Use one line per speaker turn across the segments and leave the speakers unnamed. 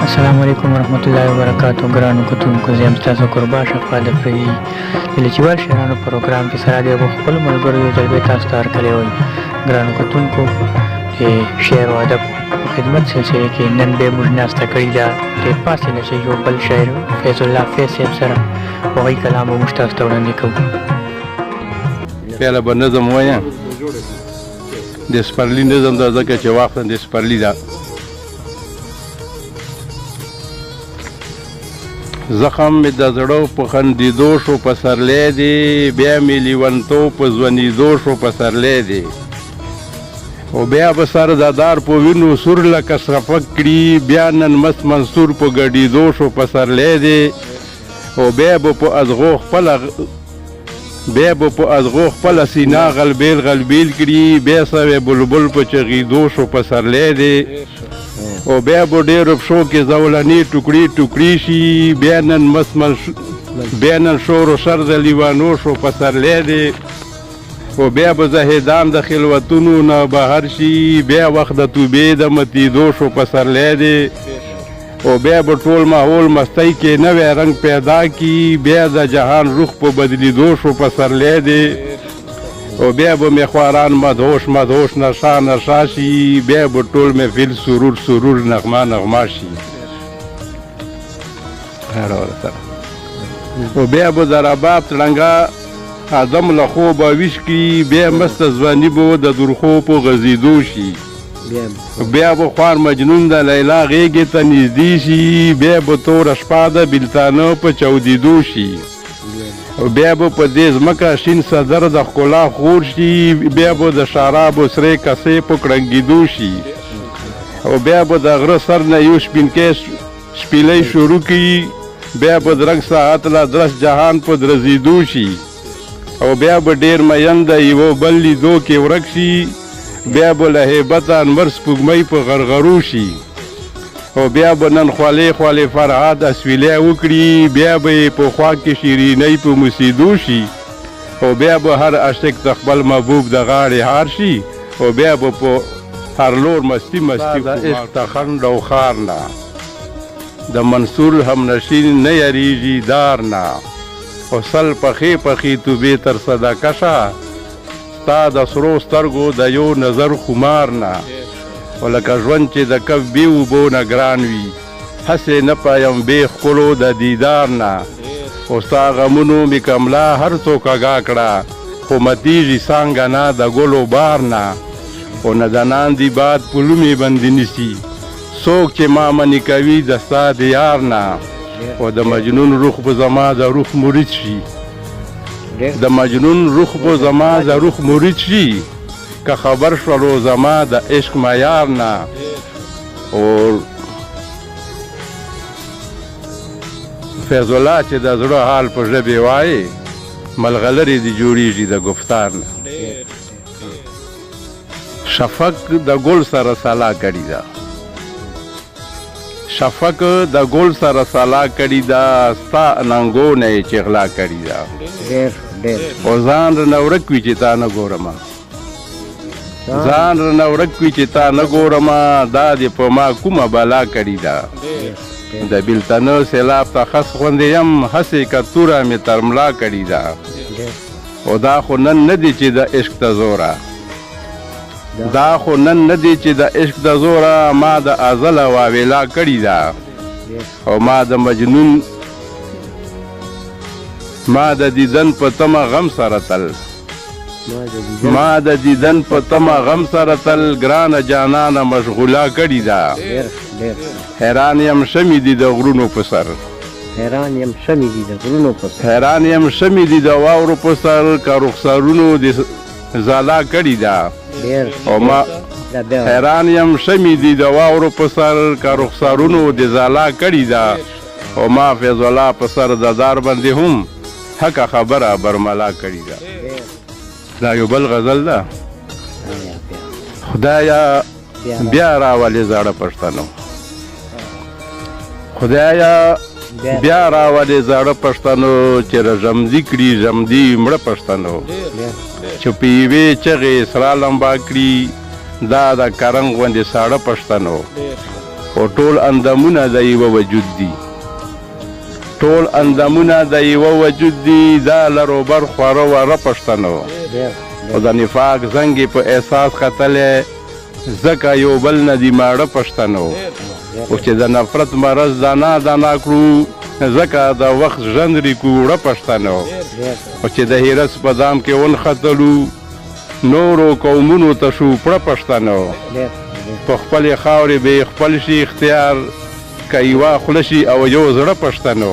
السلام علیکم ورحمت الله وبرکاتو. ګرانو کتونکو، زه یم ستاسو قربا شفا د پردي د لچیوال شعرانو پروګرام کې سره دی. خپل ملګرو یو ځل بیا تاسو ته هرکلی وایم. ګرانو کتونکو، د شعر و ادب په خدمت سلسله کې نن بیا موږ ناسته کړې ده د پاسې نه چې یو بل شاعر فیض الله فیض صاحب سره هغوی کلام به موږ تاسو ته وړاندې کوو.
پیاله به نظم وایم د سپرلي نظم ده، ځکه چې وخت د سپرلي ده. زخم مې د زړه په خندېدو شو پسرلی دی، بیا مې لیونتوب په ځوانېدو شو پسرلی دی. او بیا به سر د دار په وینو سور لکه صفک کړي، بیا نن مست منصور په ګډېدو شو پسرلی دی. او بیا به په ازغو خپله سینه غلبیل غلبیل کړي، بیا سوی بلبل په چغېدو شو پسرلی دی. او بیا به ډېرو پښو کې زولنې ټوکړي ټوکړي شي، بیا نن شور و شر د لیوانو شو پسرلی دی. او بیا به زهیدان د خلوتونو نه بهر شي، بیا وخت د توبې د متېدو شو پسرلی دی. او بیا به ټول ماحول مستی کې نوی رنګ پیدا کی، بیا د جهان روح په بدلیدو شو پسرلی دی. او بیا به میخواران مدهوش مدهوش نشا نشا شي، بیا به ټول محفل سرور سرور نغمه نغمه شي. او بیا به د رباب تړنګه ادم له خوبه ویښ کړي، بیا مسته ځواني به د درخو په غځېدو شي. بیا به خوار مجنون د لیلا غېږې ته نږدې شي، بیا به توره شپه د بلتانه په چاودېدو شي. او بیا به په دې ځمکه شین صدر د ښکلا خور شي، بیا به د شرابو سرې کسې په کړنګېدو شي. او بیا به د غره سر نه یو شپینکی شپیلی شروع کړي، بیا به د رنګ ساعت له درس جهان په درزېدو شي. او بیا به ډېر مین د یوه بل لیدو کې ورک شي، بیا به له هیبته انور سپوږمۍ په غرغرو شي. او بیا به نن خولې خولې فرهاد اسویلی وکړي، بیا به یې په خوا کې شیرینۍ په موسېدو شي. او بیا به هر عاشق د خپل محبوب د غاړې هار شي. او بیا به په هر لور مستی مستی د عشق د خنډ او خار نه د منصور همنشین نه یریږي دار نه. او سل پخې پخې توبې تر صدقه شه، ستا د سرو سترګو د یو نظر خمار نه. او لکه ژوند چې د کف بې اوبو نه ګران وي، هسې نه پایم بې ښکلو د دیدار نه. او ستا غمونو مې کملا هر څوک اګا کړه، خو متېږي څانګه نه د ګلو بار نه. او نه د ناندې باد پلو مې بندي نیسي، څوک چې ما منې کوي د ستا د یار نه. او د مجنون روح به زما د روح مرید شي، د مجنون روح به زما د روح مرید شي، که خبر شولو زما د عشق معیار نه. او فیض الله چې د زړه حال په ژبې وایي، ملغلرې دې جوړېږي د گفتار نه. شفق د ګل سره سلا کړې ده، شفق د ګل سره سلا کړې ده، ستا ننګو نه یې چې غلا کړې ده. او ځان رانه ورک وي چې تا نه ګورمه، ځان رانه ورک وي چې تا نه ګورمه، دا دې په ما کومه بلا کړې ده. د بېلتنه سیلاب ته خس غوندې یم، هسې که توره مې تر ملا کړې ده. او دا خو نن نه دی چې د عشق د زوره، دا خو نن نه دی چې د عشق د زوره، ما د ازله واویلا کړې ده. او ما د مجنون ما د دیدن په تمه غم سره تل، ما د دیدن په تمه غم سره تل، ګرانه جانانه مشغوله کړې ده. حیران یم شمې دي د غرونو په سر،
حیران یم شمې دي د غرونو په سر،
حیران یم شمې دي د واورو په سر، که رخسارونو دې ځاله کړې ده. او ما حیران یم شمې دي د واورو په سر، که رخسارونو دې ځاله کړې ده. او ما فیض الله په سر د دار باندې هم حقه خبره برملا کړې ده. دا یو بل غزل ده. خدایا بیا راولې زاړه پښتنو، خدایا بیا راولې زاړه پښتنو، چې رژمدي کړي ژمدي مړه پښتنو. چې په یوې چغې سره لمبا کړي، دا د کرنګ غوندې ساړه پښتنو. او ټول اندامونه د یوه وجود دي ټول اندامونه د یوه وجود دي دا لروبر خواره واره پښتنو او د نفاق زنګ په احساس ختلی ځکه یو بل نه دي ماړه پښتنو او چې د نفرت مرض دانا دانا کړو ځکه د وخت ژندري کوړه پښتنو او چې د هرس په دام کې ونختلو نورو قومونو ته شو پړه پښتنو په خپلې خاورې به خپل شي اختیار که یوه خوله شي او یو زړه پښتنو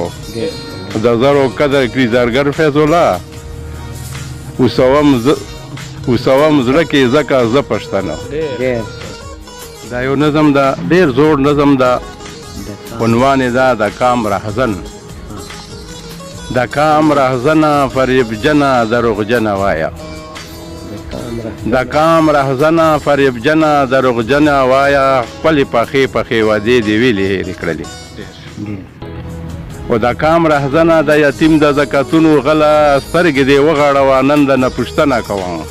د زرو قدر کړي زرګر فیض الله اوسوم زړه کې ځکه زه پښتنو دا یو نظم ده ډېر زوړ نظم ده عنوان یې دا د کام رهزن د کام رهزنه فریبجنه دروغجنه وایه د کام رهزنه فریبجنه دروغجنه وایه خپلې پخې پخې وعدې دې ویلې هېرې کړلې و د کام رهزنه د یتیم د زکاتونو غله سترګې دې وغړوه نن د نه پوښتنه کوم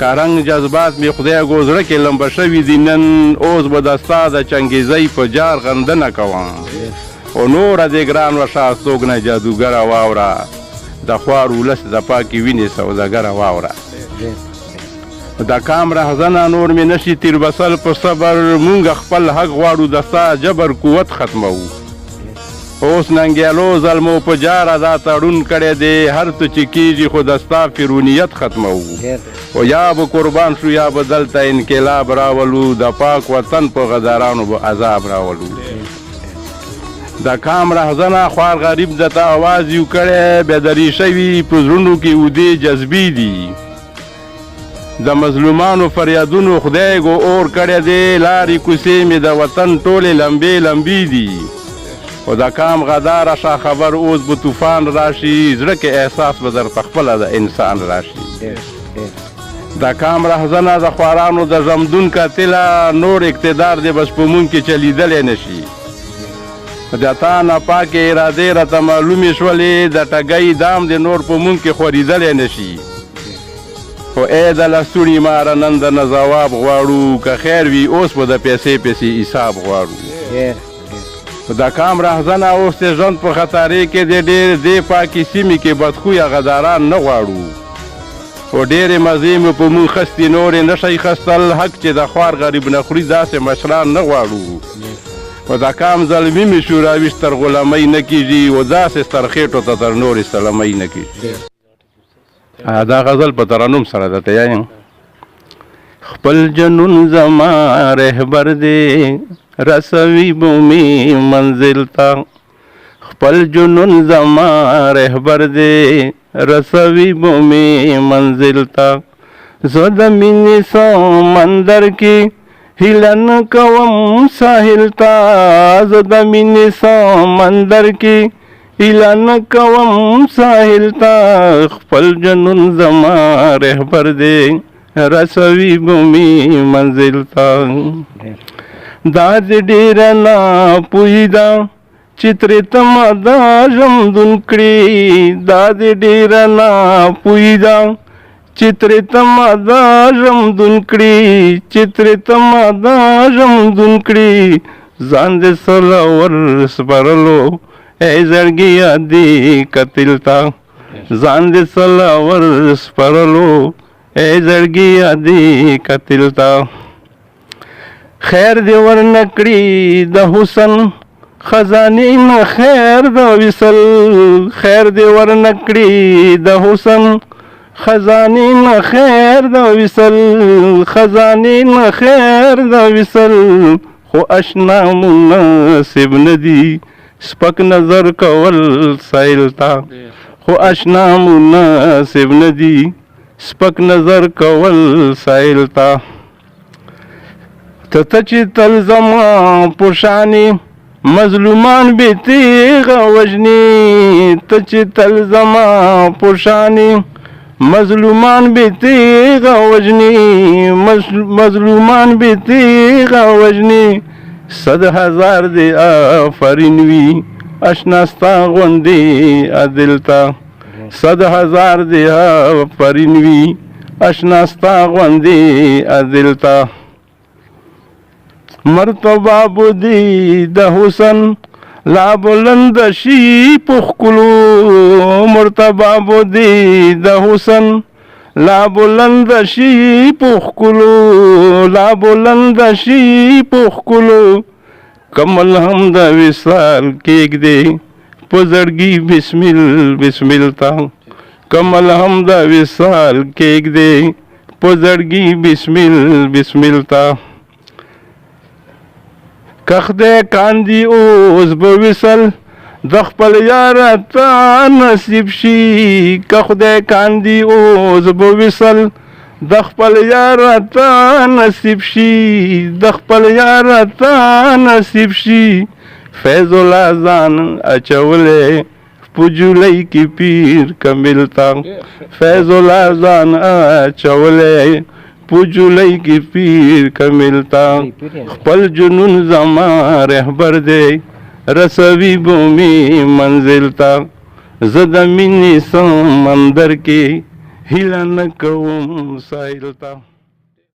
کارنګ جذبات مې خدای ګوزړه کې لمبه شوي دي نن اوس به د ستا د چنګیزۍ په جار غندنه کوم او نوره دې ګران وشه څوک نه جادوګره واوره د خوار ولس د پاکې وینې سوداګره واوره د کام رهزنه نور مې نشي تیر بسل په صبر مونږ خپل حق غواړو د ستا جبر قوت ختموو اوس ننګیالو ظلمو په جاره دا تړون کړی دی هر څه چې کېږي خو د ستا فرونیت ختموو او یا به قربان شو یا به دلته انقلاب راولو د پاک وطن په غدارانو به عذاب راولو د کام رهزنه خوار غریب د ته اواز یو کړی بېدري شوي په زړونو کې اودې جذبې دي د مظلومانو فریادونو خدای ګو اور کړی دی لارې کوڅې مې د وطن ټولې لمبې لمبې دي او د کام غداره شا خبر اوس به طوفان راشي زړه کې احساس به درته خپله د انسان راشي د کام رهزنه د خوارانو د زمدون قاتله نور اقتدار دې بس په مونږ کې چلیدلی نه شي د تا ناپاکې ارادې راته معلومې شولې د ټګۍ دام دې نور په مونږ کې خورېدلی نه شي خو ای د لستوڼي ماره نن د نه ځواب غواړو که خیر وي اوس به د پیسې پیسې حساب غواړو د کام رهزنه اوس د ژوند په خطارې کې د ډېر دې پاکې سیمې کې بدخویه غداران نه غواړو او ډېرې مزې مې په مونږ خستې نورې نه شئ خستل حق چې د خوار غریب نه خوري داسې مشران نه غواړو او د کام ظلمي مې شو راویش تر غلامۍ نه کېږي او داسې سترخېټو ته تر نورې سلمۍ نه کېږي دا غزل په ترنم سره درته یایم خپل جنون زما رهبر دی رسوي بومي منزل ته خپل جنون زما رهبر دی رسوي بومي منزل ته زه د مینې سمندر کې هیلن کوم ساحل ته زه د مینې سمندر کې اعلان کوم ساحل ته خپل جنون زما رهبر دی رسوي بومي منزل ته دا دې ډېره ناپوهي ده چې ترې تمه دا ژوندون کړي دا دې ډېره ناپوهي ده چې ترې تمه دا ژوندون کړي چې ترې تمه دا ژوندون کړي ځان دې سلور سپارلو ای زړګیه دې قتل ته ځان دې سلاور سپارلو ای زړګیه دې قتل ته خیر دې ورنه کړي د حسن خزانې نه خیر د وصل خیر دې ورنه کړي د حسن خزانې نه خیر د وصل خزانې نه خیر د وصل خو اشنا مناسب نه دي سپک نظر کول سایل تا خو اشنا مناسب نه دي سپک نظر کول سایل تا ته چې تل زما پوشانی مظلومان بې تیغه وژني ته چې تل زما پوشانی مظلومان بې تیغه وژني مظلومان بې تیغه وژني 100,000 دې آفرین وي اشنا ستا غوندې عدل ته 100,000 دې آفرین وي اشنا ستا غوندې عدل ته مرتبه بودی د حسن لا بلند شي پخکلو مرتبه بودی د حسن لا بلند شي پخکلو لا بلند شي پخکلو کمل هم د وصال کېږ دی په زړګي بسمل بسمل تا کمل هم د وصال کېږ دی په زړګي بسمل بسمل تا که خدای کاندي اوس به وصل د خپل یار ته نصیب شي که خدای کاندي اوس به وصل د خپل یار ته نصیب شي د خپل یار ته نصیب شي فیض الله ځان اچولی په جولۍ کې پیر کملتا فیض الله ځان اچولی په جولۍ کې پیر کملتا خپل جنون زما رهبر دی رسوي بومي منزل تا زه د مینې سمندر کې هیله نه کوم ساحل ته